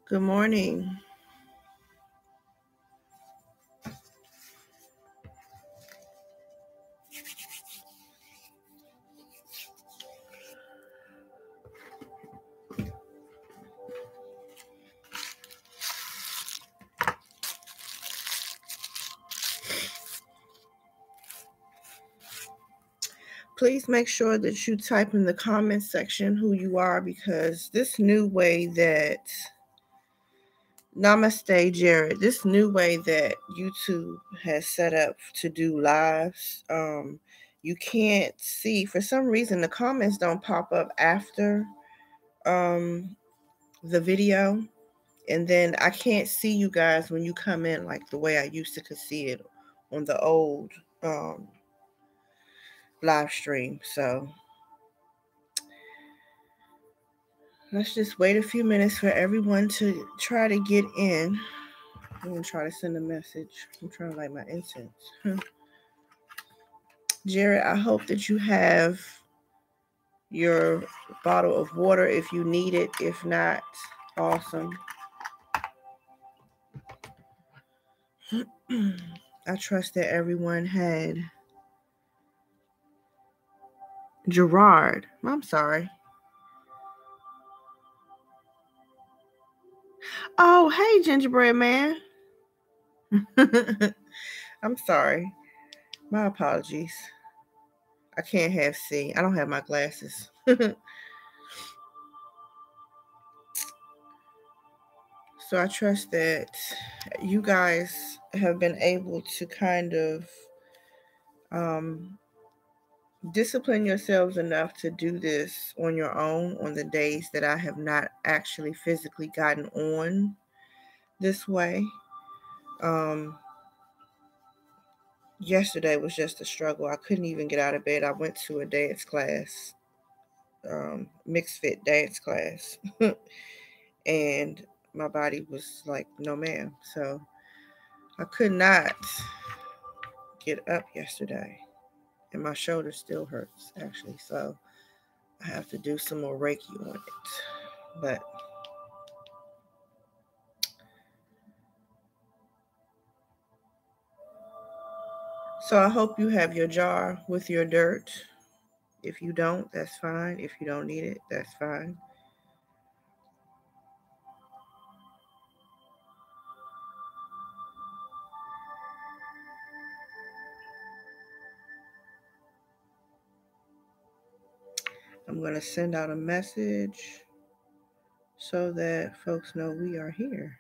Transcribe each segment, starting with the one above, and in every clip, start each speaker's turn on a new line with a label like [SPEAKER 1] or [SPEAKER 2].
[SPEAKER 1] Good morning. Please make sure that you type in the comments section who you are, because this new way that Namaste, Jared. This new way that YouTube has set up to do lives, you can't see. For some reason, the comments don't pop up after the video. And then I can't see you guys when you come in like the way I used to could see it on the old live stream. So let's just wait a few minutes for everyone to try to get in. I'm going to try to send a message. I'm trying to light my incense. Jared, I hope that you have your bottle of water if you need it. If not, awesome. I trust that everyone had Gerard. I'm sorry. Oh, hey, gingerbread man. I'm sorry. My apologies. I can't have C. I don't have my glasses. So I trust that you guys have been able to kind of discipline yourselves enough to do this on your own on the days that I have not actually physically gotten on this way. Yesterday was just a struggle. I couldn't even get out of bed. I went to a dance class, mixed fit dance class, and my body was like, no ma'am. So I could not get up yesterday, and my shoulder still hurts actually. So I have to do some more Reiki on it. But so I hope you have your jar with your dirt. If you don't, that's fine. If you don't need it, that's fine. I'm going to send out a message so that folks know we are here.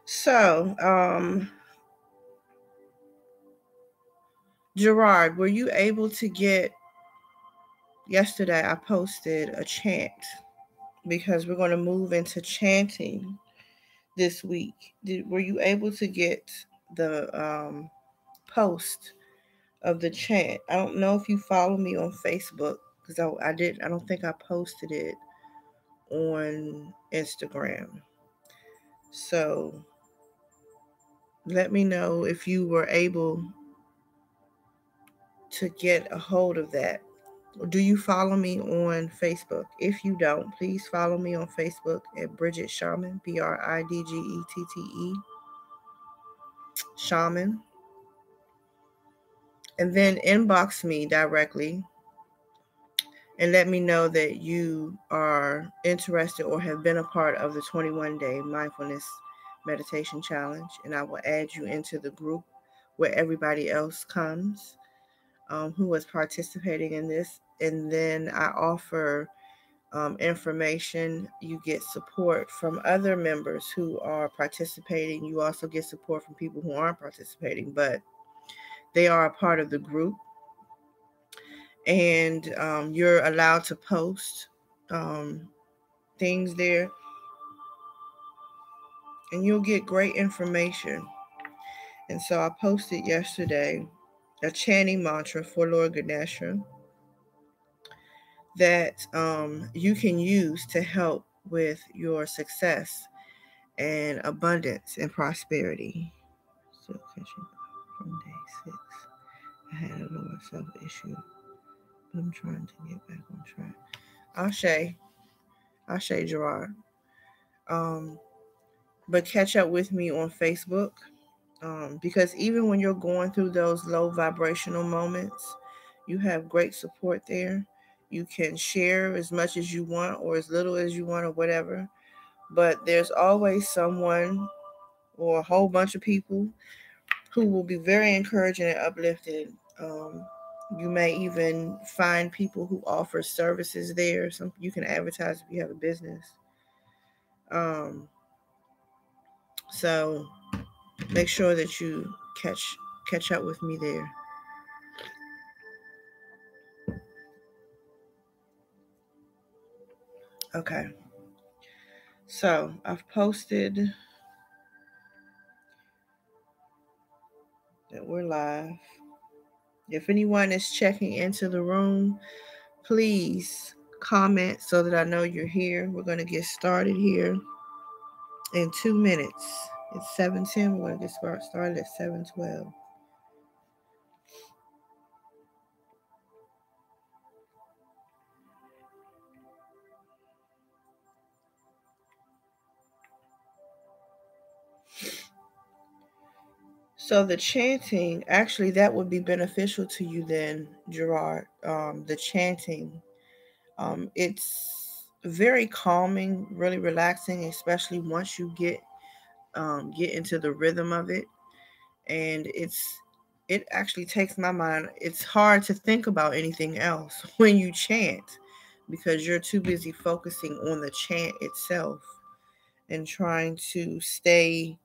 [SPEAKER 1] So, Gerard, were you able to get, yesterday I posted a chant because we're going to move into chanting this week. Were you able to get the post of the chant? I don't know if you follow me on Facebook, because I don't think I posted it on Instagram. So let me know if you were able to get a hold of that. Do you follow me on Facebook? If you don't, please follow me on Facebook at Bridget Shaman, BRIDGETTE, Shaman. And then inbox me directly and let me know that you are interested or have been a part of the 21-day mindfulness meditation challenge. And I will add you into the group where everybody else comes who was participating in this. And then I offer information. You get support from other members who are participating. You also get support from people who aren't participating, but they are a part of the group. And you're allowed to post things there, and you'll get great information. And so I posted yesterday a chanting mantra for Lord Ganesha that you can use to help with your success and abundance and prosperity. Still catching up from day 6. I had a lower self issue, but I'm trying to get back on track. Ashe Gerard. But catch up with me on Facebook, because even when you're going through those low vibrational moments, you have great support there. You can share as much as you want or as little as you want or whatever, but there's always someone or a whole bunch of people who will be very encouraging and uplifting. You may even find people who offer services there. Some you can advertise if you have a business. So make sure that you catch up with me there. Okay. So I've posted that we're live. If anyone is checking into the room, please comment so that I know you're here. We're going to get started here in 2 minutes. It's 7:10. We're going to get started at 7:12. So the chanting, actually, that would be beneficial to you then, Gerard. The chanting, it's very calming, really relaxing, especially once you get into the rhythm of it. And it actually takes my mind. It's hard to think about anything else when you chant because you're too busy focusing on the chant itself and trying to stay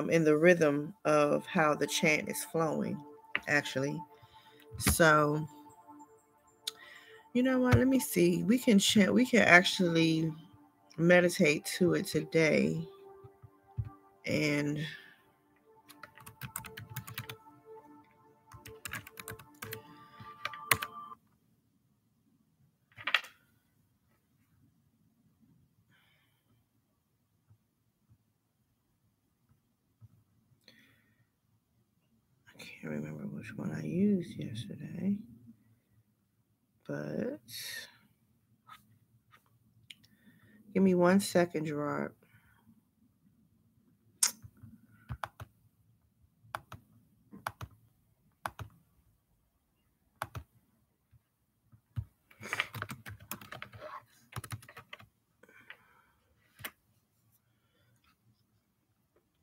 [SPEAKER 1] in the rhythm of how the chant is flowing, actually. So, you know what? Let me see. We can chant. We can actually meditate to it today, and I can't remember which one I used yesterday, but give me 1 second, Gerard.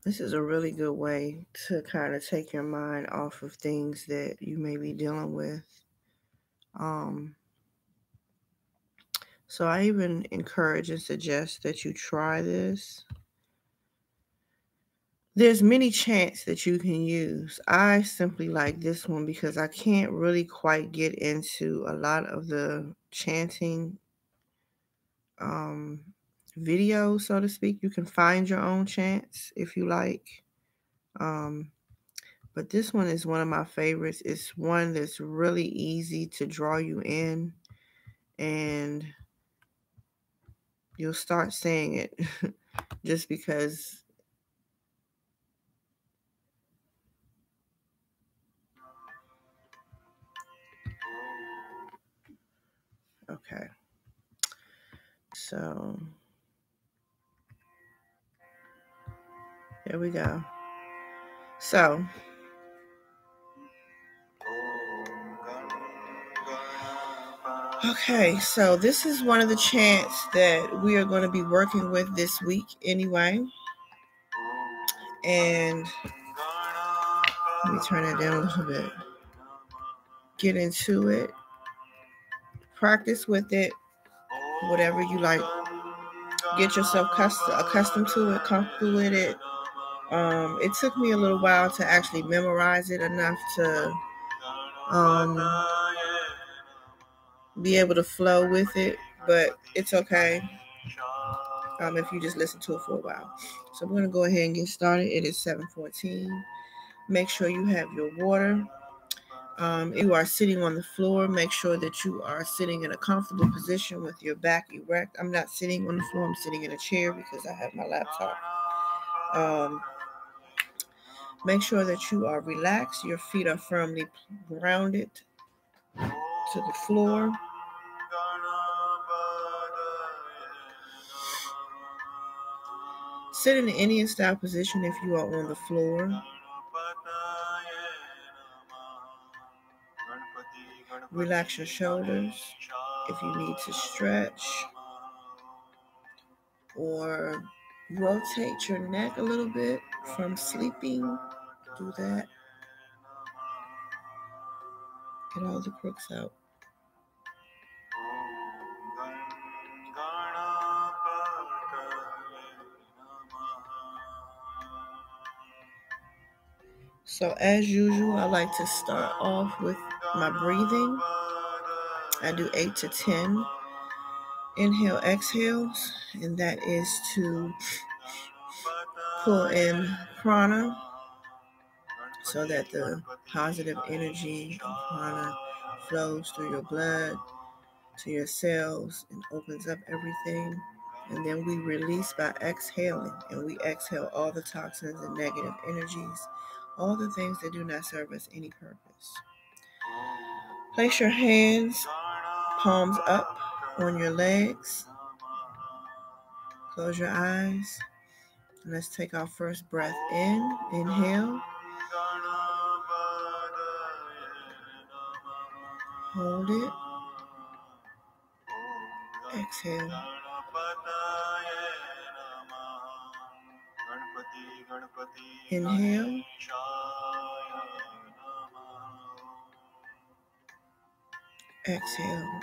[SPEAKER 1] This is a really good way to kind of take your mind off of things that you may be dealing with. Um, so I even encourage and suggest that you try this. There's many chants that you can use. I simply like this one because I can't really quite get into a lot of the chanting um, videos, so to speak. You can find your own chants if you like. Um, but this one is one of my favorites. It's one that's really easy to draw you in, and you'll start saying it just because. Okay. So here we go. So okay, so this is one of the chants that we are going to be working with this week anyway. And let me turn it down a little bit. Get into it. Practice with it. whatever you like. Get yourself accustomed to it, comfortable with it. It took me a little while to actually memorize it enough to be able to flow with it, but it's okay if you just listen to it for a while. So we're going to go ahead and get started. It is 7:14. Make sure you have your water. If you are sitting on the floor, make sure that you are sitting in a comfortable position with your back erect. I'm not sitting on the floor. I'm sitting in a chair because I have my laptop. Make sure that you are relaxed. Your feet are firmly grounded to the floor. Sit in the Indian style position if you are on the floor. Relax your shoulders if you need to stretch, or rotate your neck a little bit from sleeping. Do that. Get all the crooks out. So as usual, I like to start off with my breathing. I do 8 to 10 inhale exhales, and that is to pull in prana so that the positive energy of prana flows through your blood to your cells and opens up everything. And then we release by exhaling, and we exhale all the toxins and negative energies, all the things that do not serve us any purpose. Place your hands, palms up on your legs. Close your eyes. And let's take our first breath in. Inhale. Hold it. Exhale. Inhale. Exhale.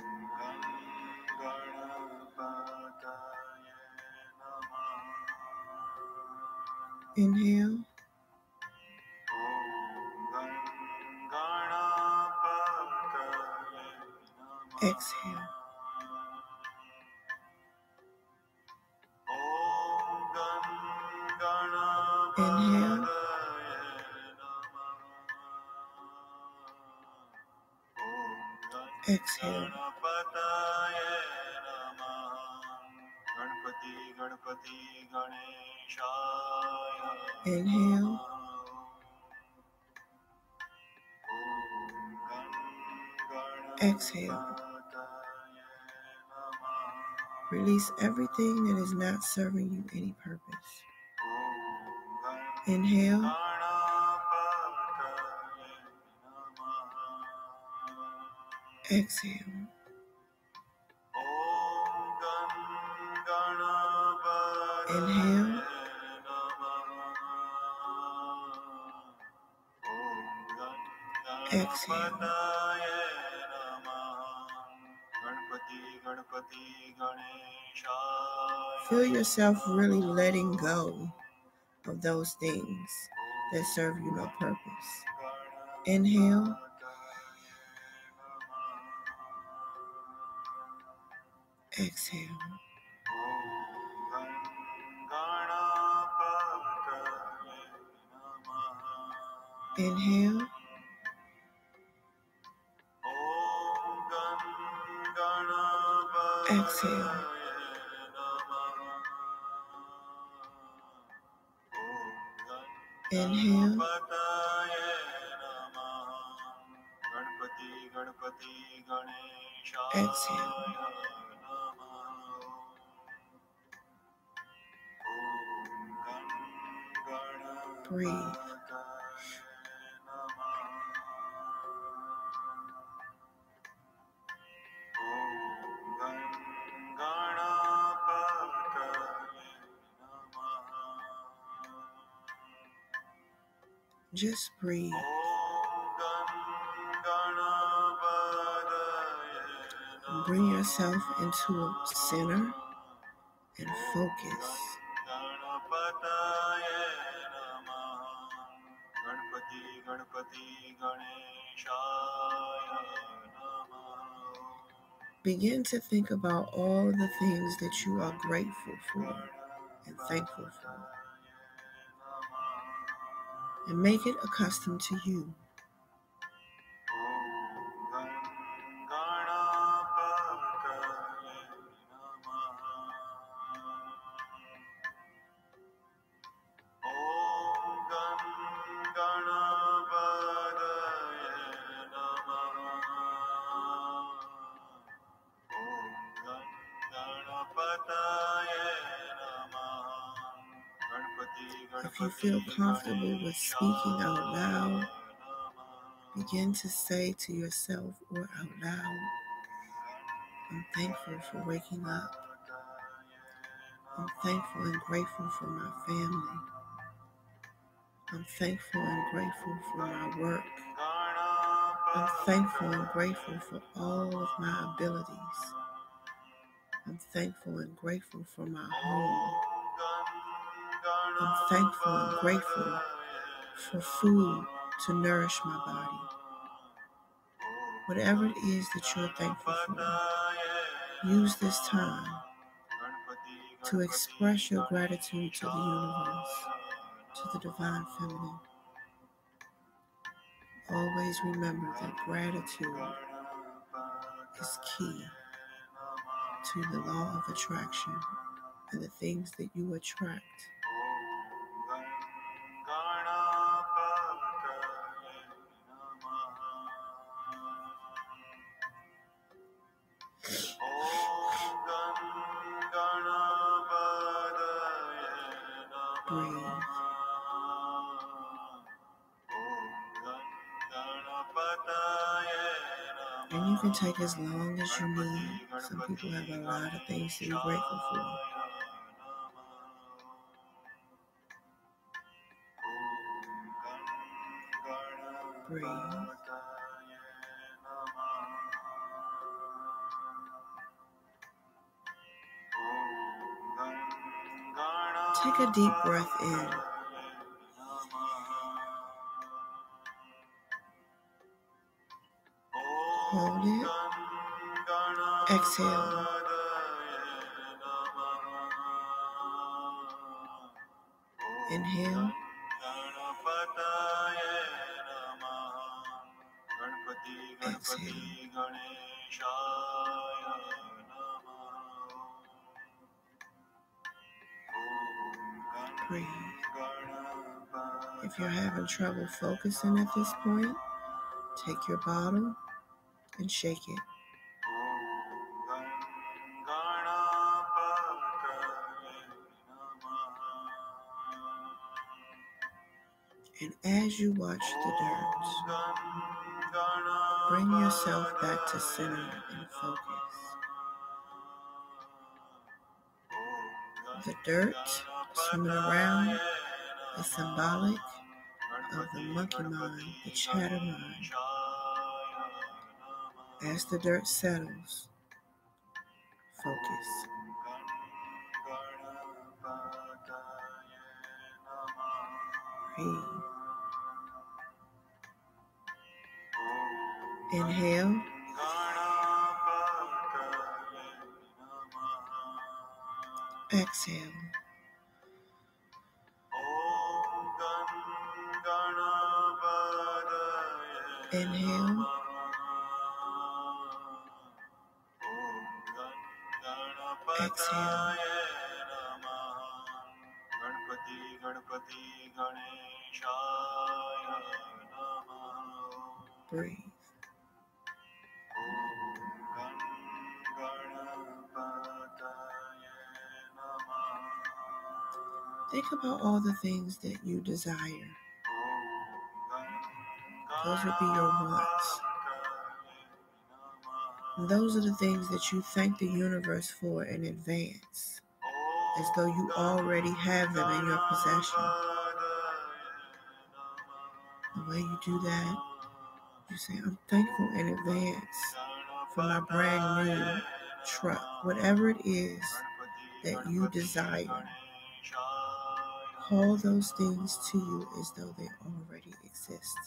[SPEAKER 1] Inhale. Exhale. Inhale. Exhale. Inhale. Exhale. Release everything that is not serving you any purpose. Inhale. Exhale. Inhale. Exhale. Feel yourself really letting go of those things that serve you no purpose. Inhale. Exhale. Inhale. Exhale. Inhale. Exhale. Breathe. Just breathe. Bring yourself into a center and focus. Begin to think about all the things that you are grateful for and thankful for, and make it accustomed to you. If you feel comfortable with speaking out loud, begin to say to yourself or out loud, I'm thankful for waking up. I'm thankful and grateful for my family. I'm thankful and grateful for my work. I'm thankful and grateful for all of my abilities. I'm thankful and grateful for my home. I'm thankful and grateful for food to nourish my body. Whatever it is that you're thankful for, use this time to express your gratitude to the universe, to the divine feminine. Always remember that gratitude is key to the law of attraction and the things that you attract. Breathe. And you can take as long as you need. Some people have a lot of things to be grateful for. Breathe. Take a deep breath in. Hold it. Exhale. Inhale. Exhale. Breathe. If you're having trouble focusing at this point, take your bottle and shake it. And as you watch the dirt, bring yourself back to center and focus. The dirt swimming around is symbolic of the monkey mind, the chatter mind. As the dirt settles, focus. Breathe. Inhale. Exhale. Inhale. Exhale. Breathe. Think about all the things that you desire. Those would be your wants. And those are the things that you thank the universe for in advance, as though you already have them in your possession. The way you do that, you say, I'm thankful in advance for my brand new truck, whatever it is that you desire. Call those things to you as though they already exist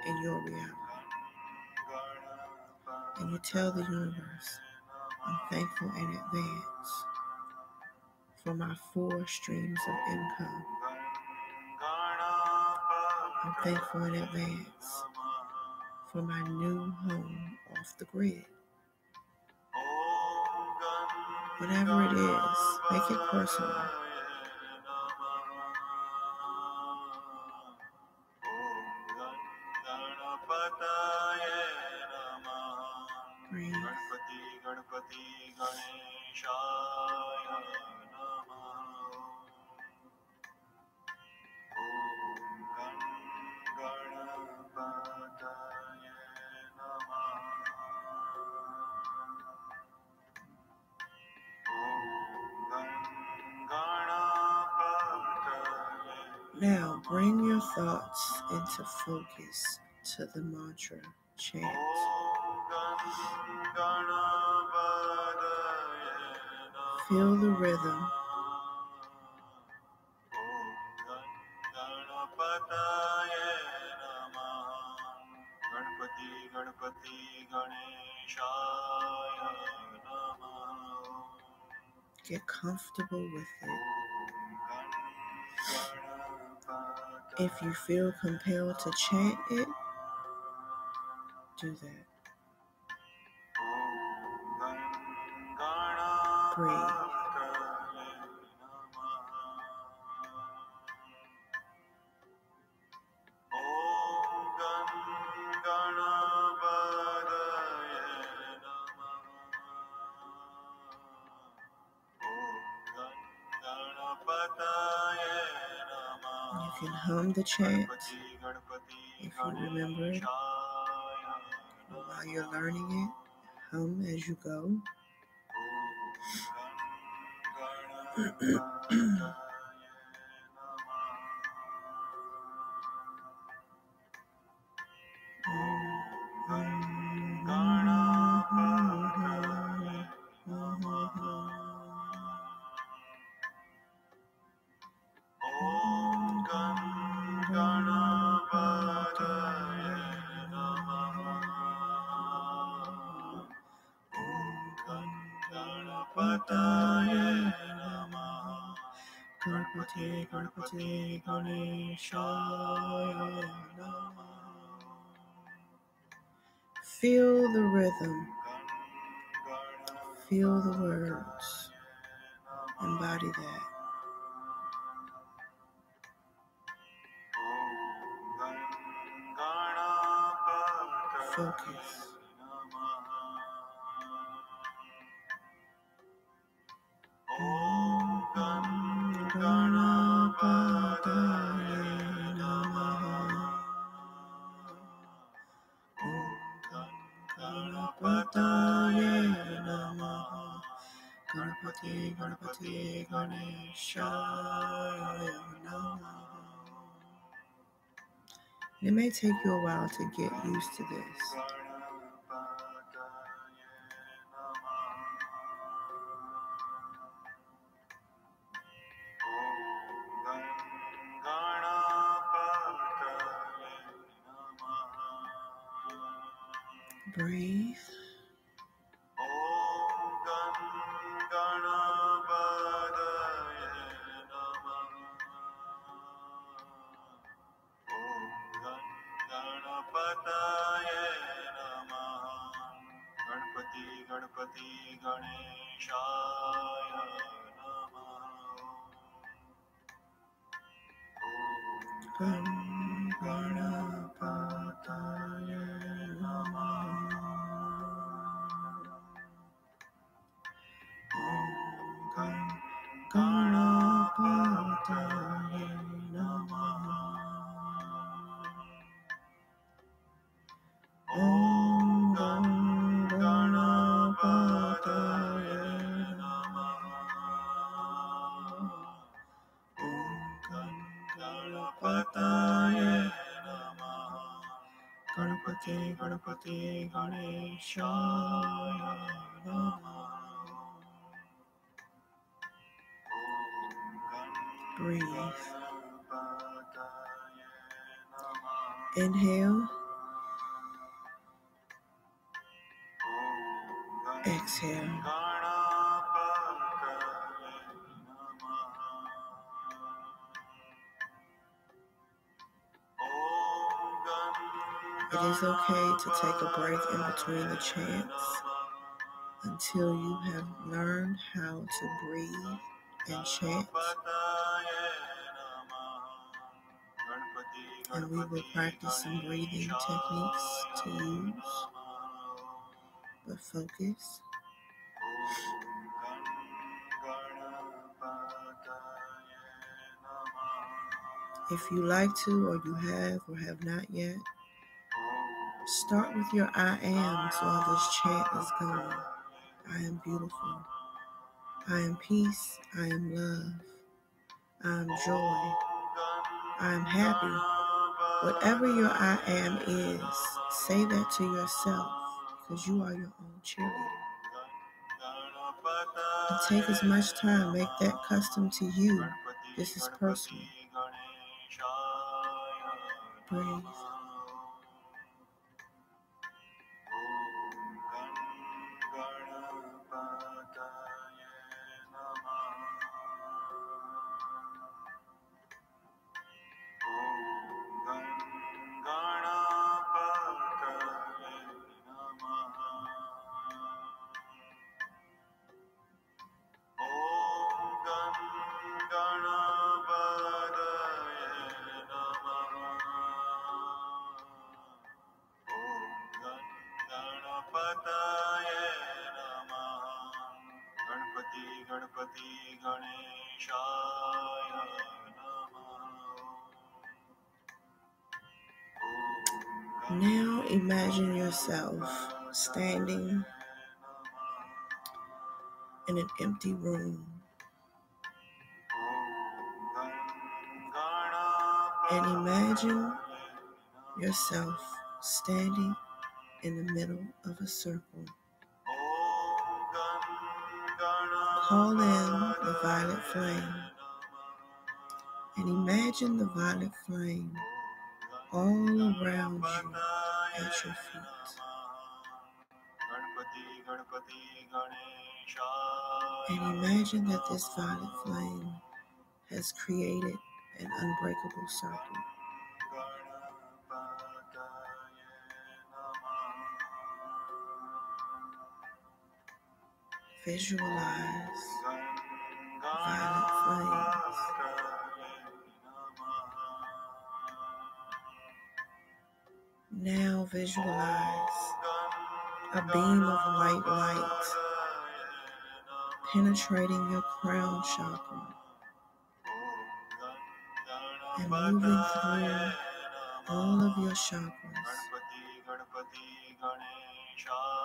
[SPEAKER 1] in your reality. And you tell the universe, I'm thankful in advance for my 4 streams of income. I'm thankful in advance for my new home off the grid. Whatever it is, make it personal. Breathe. Now bring your thoughts into focus to the mantra chant. Feel the rhythm. Get comfortable with it. If you feel compelled to chant it, do that. Breathe. You can hum the chant if you remember it. While you're learning it, hum as you go. Feel the rhythm. Feel the words. Embody that. Focus. Ganapati Ganeshaya Namaha. It may take you a while to get used to this. Breathe. Ganapati Ganeshaya Ganapataya Namaha. Ganapataya Namaha. Ganapataya Ganapati, Ganapati, Ganeshaya Namaha. Breathe. Inhale. Exhale. It is okay to take a break in between the chants until you have learned how to breathe and chant. And we will practice some breathing techniques to use. But focus. If you like to, or you have or have not yet, start with your I ams while this chant is going. I am beautiful. I am peace. I am love. I am joy. I am happy. Whatever your I am is, say that to yourself because you are your own cheerleader. And take as much time, make that custom to you. This is personal. Breathe. Now imagine yourself standing in an empty room. And imagine yourself standing in the middle of a circle. Call in the violet flame. And imagine the violet flame all around you at your feet. And imagine that this violet flame has created an unbreakable circle. Visualize violet flames. Now visualize a beam of white light penetrating your crown chakra and moving through all of your chakras.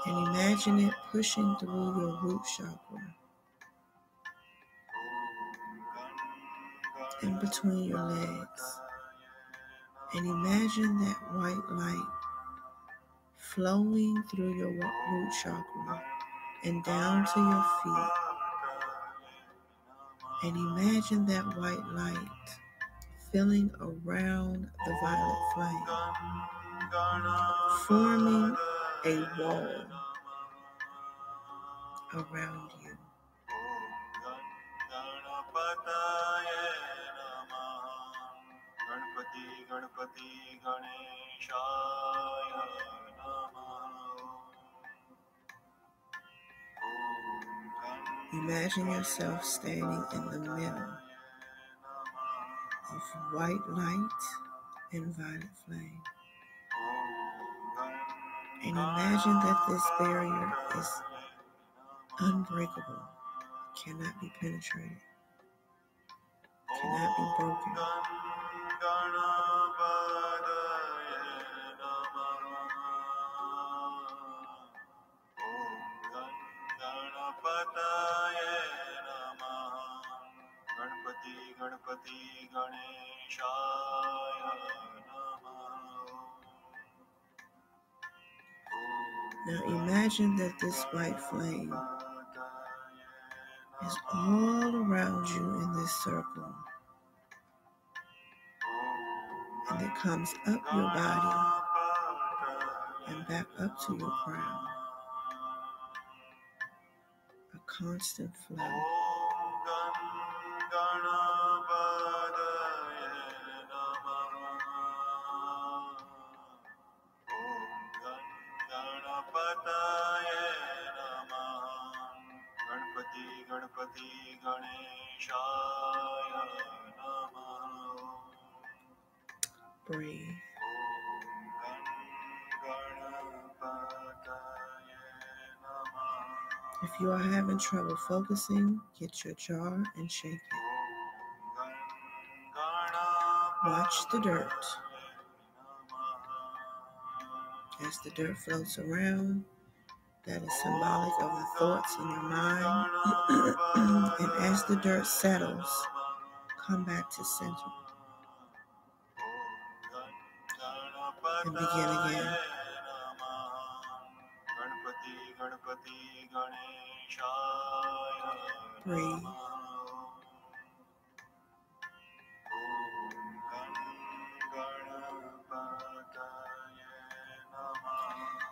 [SPEAKER 1] And imagine it pushing through your root chakra, in between your legs. And imagine that white light flowing through your root chakra and down to your feet. And imagine that white light filling around the violet flame, forming a wall around you. Imagine yourself standing in the middle of white light and violet flame. And imagine that this barrier is unbreakable, cannot be penetrated, cannot be broken. Now imagine that this white flame is all around you in this circle. And it comes up your body and back up to your crown. A constant flow. Breathe. If you are having trouble focusing, get your jar and shake it. Watch the dirt. As the dirt floats around, that is symbolic of the thoughts in your mind. And as the dirt settles, come back to center. And begin again. Breathe.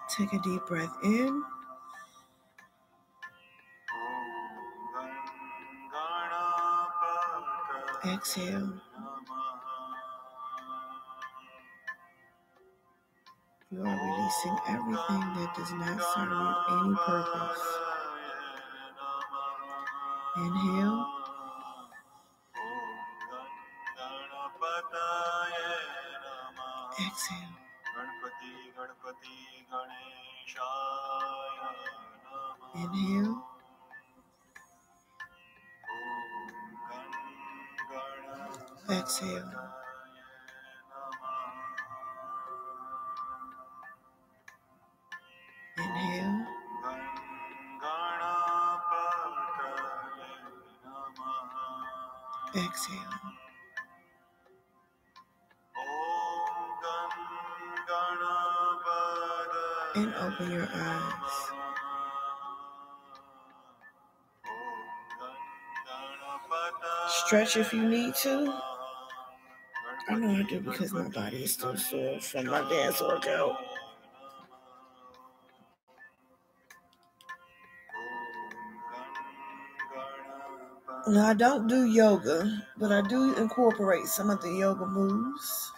[SPEAKER 1] Take a deep breath in. Exhale. You are releasing everything that does not serve you any purpose. Inhale. Exhale. Inhale. Exhale. Inhale. Exhale. And open your eyes. Stretch if you need to. I know I do because my body is still sore from my dance workout. Now, I don't do yoga, but I do incorporate some of the yoga moves.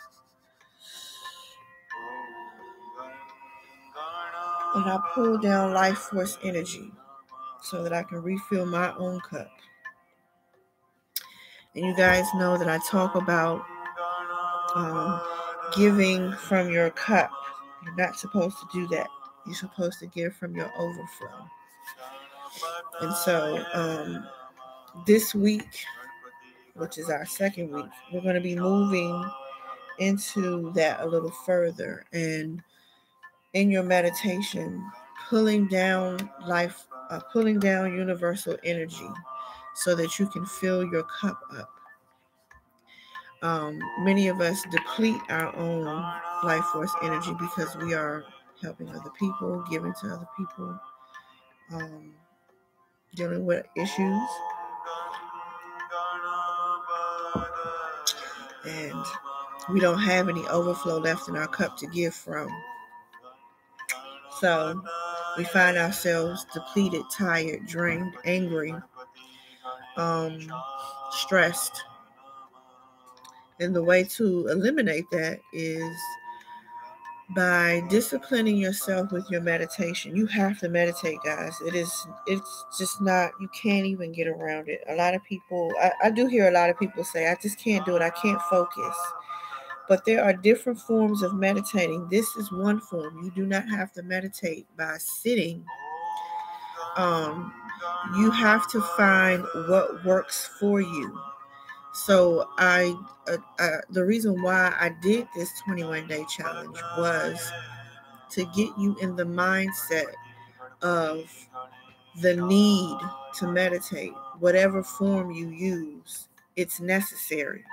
[SPEAKER 1] And I pull down life force energy so that I can refill my own cup. And you guys know that I talk about giving from your cup. You're not supposed to do that. You're supposed to give from your overflow. And so this week, which is our second week, we're going to be moving into that a little further. And in your meditation, pulling down universal energy so that you can fill your cup up. Many of us deplete our own life force energy because we are helping other people, giving to other people, dealing with issues. And we don't have any overflow left in our cup to give from. So we find ourselves depleted, tired, drained, angry, stressed. And the way to eliminate that is by disciplining yourself with your meditation. You have to meditate, guys. It's just not, you can't even get around it. A lot of people, I do hear a lot of people say, I just can't do it. I can't focus. But there are different forms of meditating. This is one form. You do not have to meditate by sitting. You have to find what works for you. So the reason why I did this 21-day challenge was to get you in the mindset of the need to meditate. Whatever form you use, it's necessary.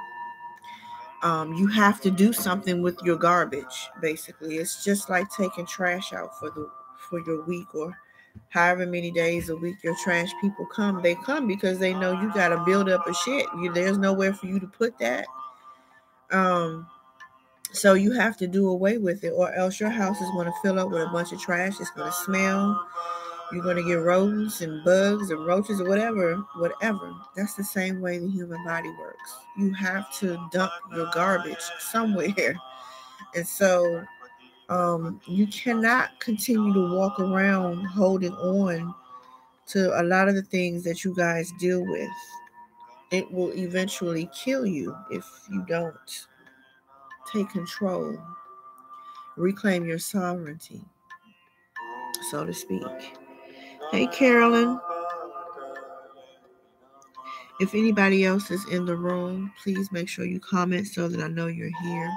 [SPEAKER 1] You have to do something with your garbage, basically. It's just like taking trash out for your week, or however many days a week your trash people come. They come because they know you got to build up a shit. There's nowhere for you to put that. So you have to do away with it, or else your house is going to fill up with a bunch of trash. It's going to smell. You're going to get rodents and bugs and roaches or whatever. That's the same way the human body works. You have to dump your garbage somewhere. And so you cannot continue to walk around holding on to a lot of the things that you guys deal with. It will eventually kill you if you don't take control, reclaim your sovereignty, so to speak. Hey, Carolyn. If anybody else is in the room, please make sure you comment so that I know you're here.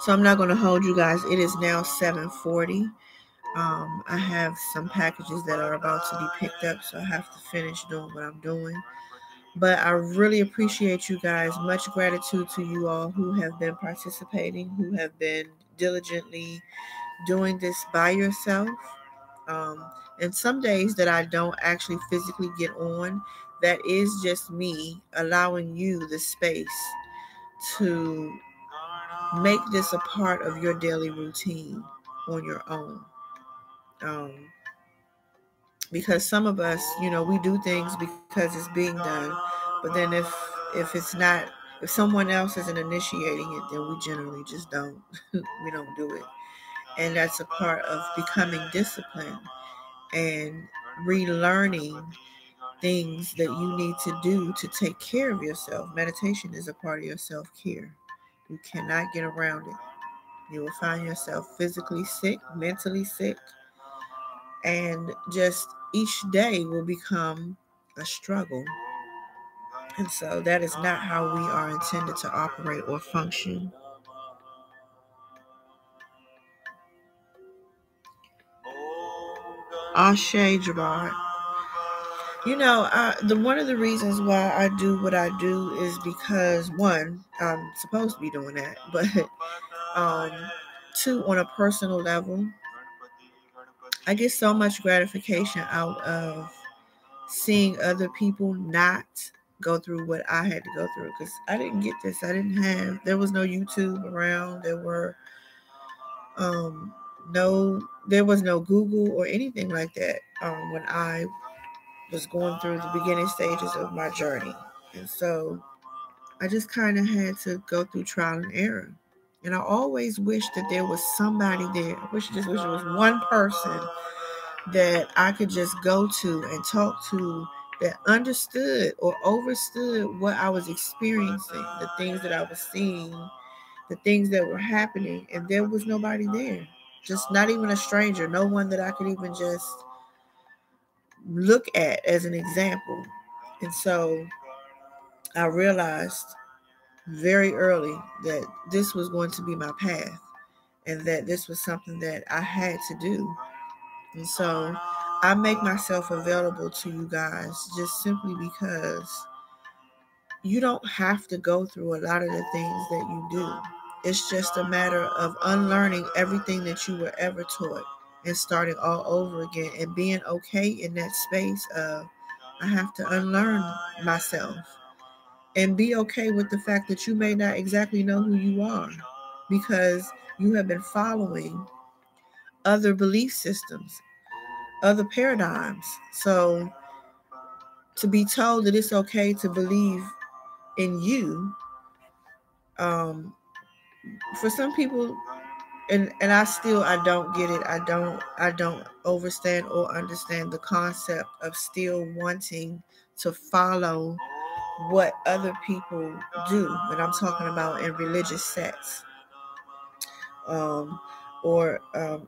[SPEAKER 1] So I'm not going to hold you guys. It is now 7:40. I have some packages that are about to be picked up, so I have to finish doing what I'm doing. But I really appreciate you guys. Much gratitude to you all who have been participating, who have been diligently doing this by yourself. And some days that I don't actually physically get on, that is just me allowing you the space to make this a part of your daily routine on your own. Because some of us, we do things because it's being done, but then if it's not, if someone else isn't initiating it, then we generally just don't. We don't do it. And that's a part of becoming disciplined and relearning things that you need to do to take care of yourself. Meditation is a part of your self-care. You cannot get around it. You will find yourself physically sick, mentally sick, and just each day will become a struggle. And so that is not how we are intended to operate or function. Ashe, Jabbar. One of the reasons why I do what I do is because, one, I'm supposed to be doing that, but two, on a personal level, I get so much gratification out of seeing other people not go through what I had to go through, because I didn't get this. There was no YouTube around. There was no Google or anything like that when I was going through the beginning stages of my journey. And so I just kind of had to go through trial and error. And I always wish that there was somebody there. I wish there was one person that I could just go to and talk to that understood or overstood what I was experiencing, the things that I was seeing, the things that were happening. And there was nobody there. Just not even a stranger, no one that I could even just look at as an example. And so I realized very early that this was going to be my path and that this was something that I had to do. And so I make myself available to you guys just simply because you don't have to go through a lot of the things that you do. It's just a matter of unlearning everything that you were ever taught and starting all over again and being okay in that space of, I have to unlearn myself, and be okay with the fact that you may not exactly know who you are because you have been following other belief systems, other paradigms. So to be told that it's okay to believe in you, for some people, and I don't get it. I don't understand or understand the concept of still wanting to follow what other people do. And I'm talking about in religious sects, or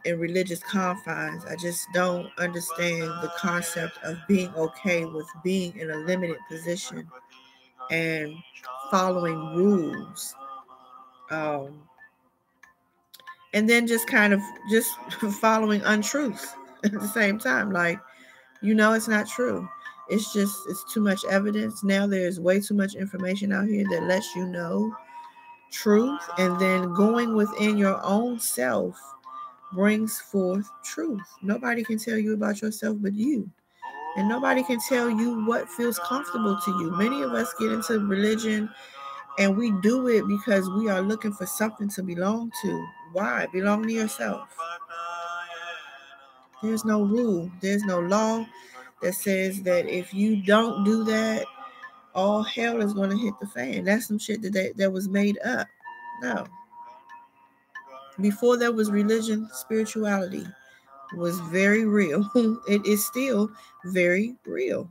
[SPEAKER 1] in religious confines. I just don't understand the concept of being okay with being in a limited position and following rules. And then just kind of just following untruths at the same time. Like, it's not true. It's too much evidence. Now there's way too much information out here that lets you know truth, and then going within your own self brings forth truth. Nobody can tell you about yourself but you. And nobody can tell you what feels comfortable to you. Many of us get into religion and we do it because we are looking for something to belong to. Why? Belong to yourself. There's no rule. There's no law that says that if you don't do that, all hell is going to hit the fan. That's some shit that was made up. No. Before there was religion, spirituality was very real. It is still very real.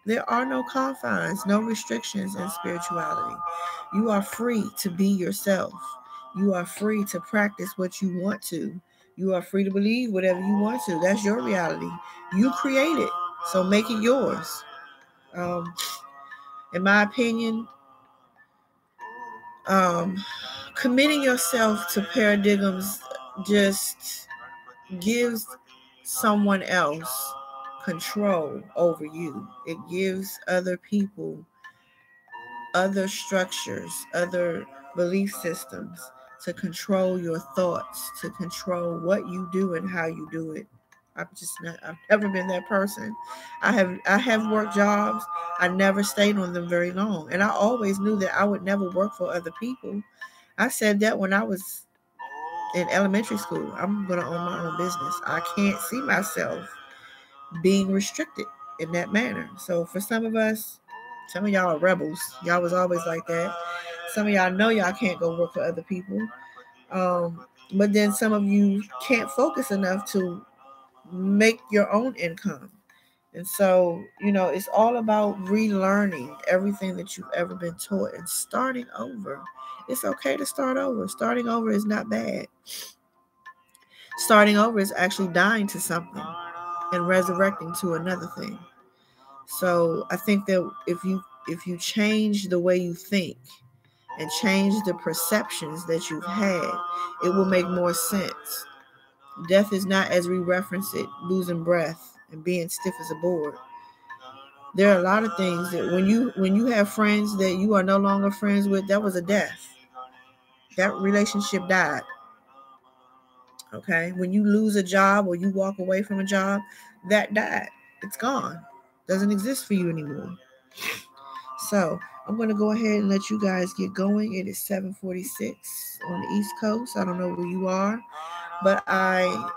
[SPEAKER 1] There are no confines, no restrictions in spirituality. You are free to be yourself. You are free to practice what you want to. You are free to believe whatever you want to. That's your reality. You create it, so make it yours. In my opinion, committing yourself to paradigms just gives someone else control over you. It gives other people other structures, other belief systems to control your thoughts, to control what you do and how you do it. I've never been that person. I have worked jobs. I never stayed on them very long. And I always knew that I would never work for other people. I said that when I was in elementary school. I'm going to own my own business. I can't see myself being restricted in that manner. So for some of us, some of y'all are rebels. Y'all was always like that. Some of y'all know y'all can't go work for other people. But then some of you can't focus enough to make your own income. And so, it's all about relearning everything that you've ever been taught and starting over. It's okay to start over. Starting over is not bad. Starting over is actually dying to something and resurrecting to another thing. So I think that if you change the way you think and change the perceptions that you've had, it will make more sense. Death is not, as we reference it, losing breath and being stiff as a board. There are a lot of things that when you have friends that you are no longer friends with, that was a death. That relationship died. Okay? When you lose a job or you walk away from a job, that died. It's gone. Doesn't exist for you anymore. So I'm going to go ahead and let you guys get going. It is 7:46 on the East Coast. I don't know where you are, but I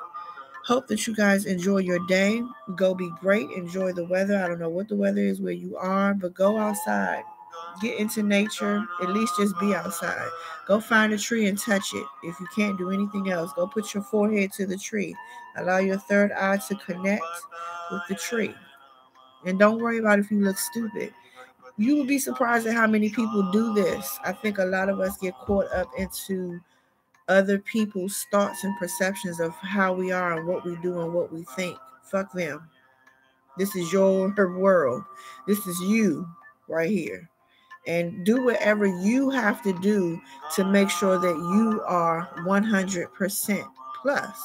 [SPEAKER 1] hope that you guys enjoy your day. Go be great. Enjoy the weather. I don't know what the weather is where you are, but go outside. Get into nature. At least just be outside. Go find a tree and touch it. If you can't do anything else, go put your forehead to the tree. Allow your third eye to connect with the tree. And don't worry about if you look stupid. You will be surprised at how many people do this. I think a lot of us get caught up into other people's thoughts and perceptions of how we are and what we do and what we think. Fuck them. This is your world. This is you right here. And do whatever you have to do to make sure that you are 100% plus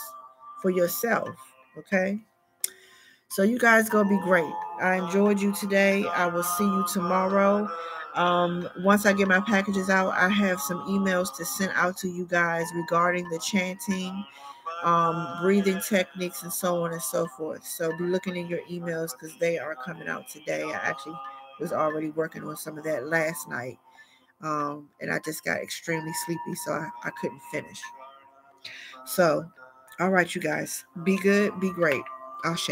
[SPEAKER 1] for yourself. Okay? So you guys go be great. I enjoyed you today. I will see you tomorrow. Once I get my packages out, I have some emails to send out to you guys regarding the chanting, breathing techniques, and so on and so forth. So be looking in your emails because they are coming out today. I actually was already working on some of that last night. And I just got extremely sleepy, so I couldn't finish. So, all right, you guys, be good, be great. Ashe.